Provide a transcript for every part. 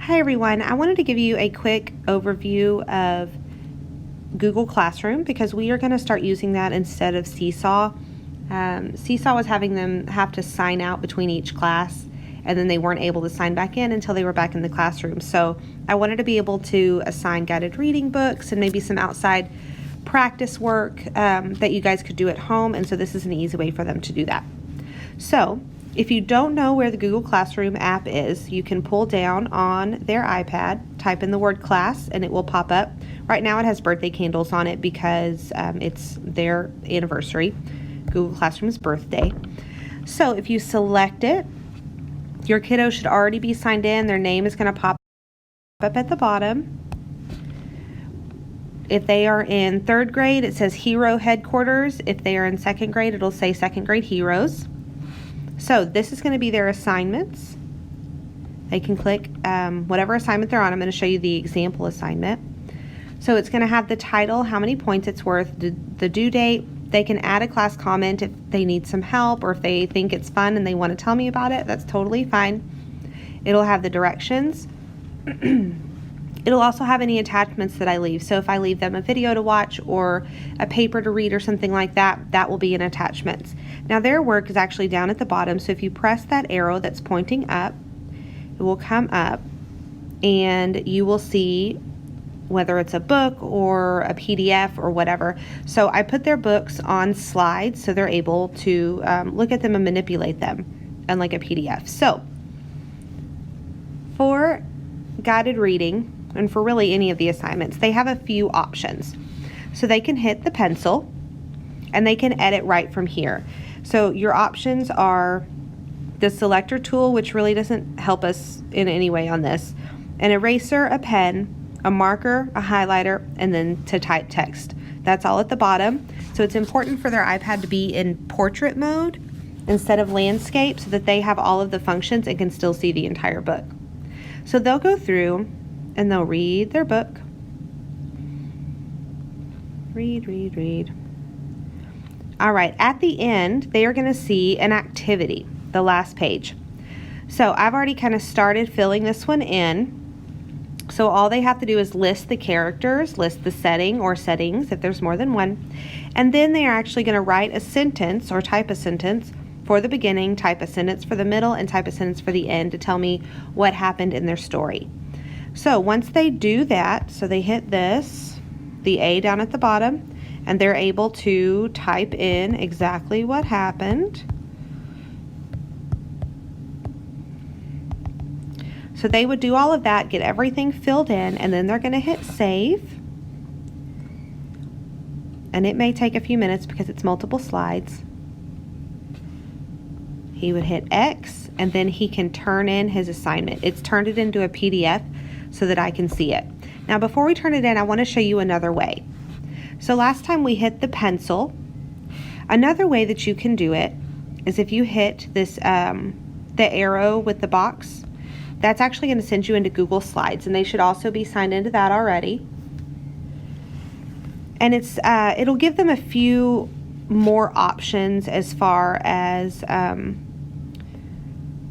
Hi everyone, I wanted to give you a quick overview of Google Classroom because we are going to start using that instead of Seesaw. Seesaw was having them have to sign out between each class, and then they weren't able to sign back in until they were back in the classroom. So I wanted to be able to assign guided reading books and maybe some outside practice work that you guys could do at home, and so this is an easy way for them to do that. So if you don't know where the Google Classroom app is, you can pull down on their iPad, type in the word class, and it will pop up. Right now it has birthday candles on it because it's their anniversary, Google Classroom's birthday. So if you select it, your kiddo should already be signed in. Their name is going to pop up at the bottom. If they are in 3rd grade, it says Hero Headquarters. If they are in 2nd grade, it'll say 2nd grade Heroes. So this is going to be their assignments. They can click whatever assignment they're on. I'm going to show you the example assignment. So it's going to have the title, how many points it's worth, the due date. They can add a class comment if they need some help or if they think it's fun and they want to tell me about it. That's totally fine. It'll have the directions. It'll also have any attachments that I leave. So if I leave them a video to watch or a paper to read or something like that, that will be in attachments. Now their work is actually down at the bottom. So if you press that arrow that's pointing up, it will come up and you will see whether it's a book or a PDF or whatever. So I put their books on slides so they're able to look at them and manipulate them, unlike a PDF. So for guided reading, and for really any of the assignments, they have a few options. So they can hit the pencil and they can edit right from here. So your options are the selector tool, which really doesn't help us in any way on this, an eraser, a pen, a marker, a highlighter, and then to type text. That's all at the bottom. So it's important for their iPad to be in portrait mode instead of landscape so that they have all of the functions and can still see the entire book. So they'll go through and they'll read their book. Read. All right, at the end, they are going to see an activity, the last page. So I've already kind of started filling this one in. So all they have to do is list the characters, list the setting or settings if there's more than one, and then they are actually going to write a sentence or type a sentence for the beginning, type a sentence for the middle, and type a sentence for the end to tell me what happened in their story. So once they do that, so they hit this, the A down at the bottom, and they're able to type in exactly what happened. So they would do all of that, get everything filled in, and then they're going to hit save. And it may take a few minutes because it's multiple slides. He would hit X, and then he can turn in his assignment. It's turned it into a PDF so that I can see it. Now before we turn it in, I want to show you another way. So last time we hit the pencil. Another way that you can do it is if you hit this, the arrow with the box. That's actually going to send you into Google Slides, and they should also be signed into that already. And it'll give them a few more options as far as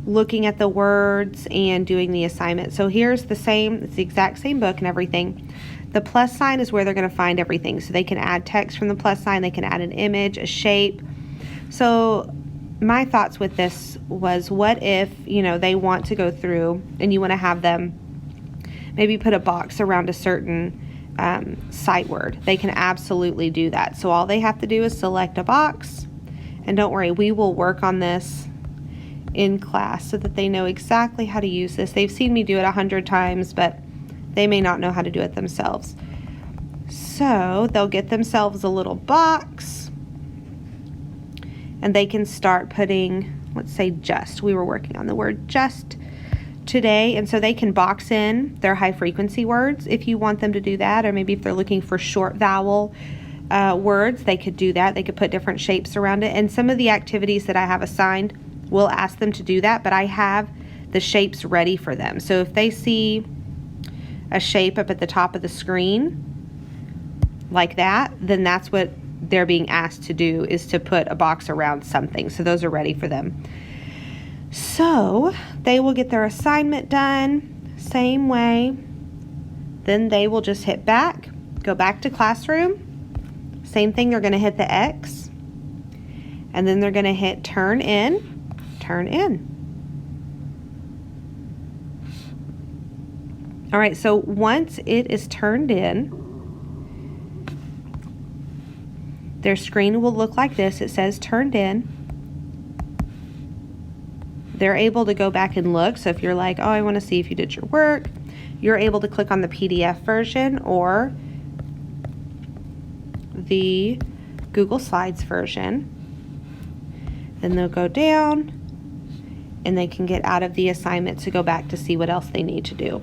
looking at the words and doing the assignment. So here's it's the exact same book and everything. The plus sign is where they're going to find everything. So they can add text from the plus sign, they can add an image, a shape. So my thoughts with this was, what if, they want to go through and you want to have them maybe put a box around a certain sight word. They can absolutely do that. So all they have to do is select a box, and don't worry, we will work on this in class so that they know exactly how to use this. They've seen me do it 100 times, but they may not know how to do it themselves. So they'll get themselves a little box, and they can start putting, let's say just, we were working on the word just today, and so they can box in their high frequency words if you want them to do that, or maybe if they're looking for short vowel words, they could do that. They could put different shapes around it, and some of the activities that I have assigned will ask them to do that, but I have the shapes ready for them. So if they see a shape up at the top of the screen like that, then that's what they're being asked to do, is to put a box around something. So those are ready for them. So they will get their assignment done. Same way, then they will just hit back, go back to classroom. Same thing, they're going to hit the X, and then they're going to hit turn in, turn in. All right, so once it is turned in, their screen will look like this. It says turned in. They're able to go back and look. So if you're like, oh, I want to see if you did your work, you're able to click on the PDF version or the Google Slides version. Then they'll go down and they can get out of the assignment to go back to see what else they need to do.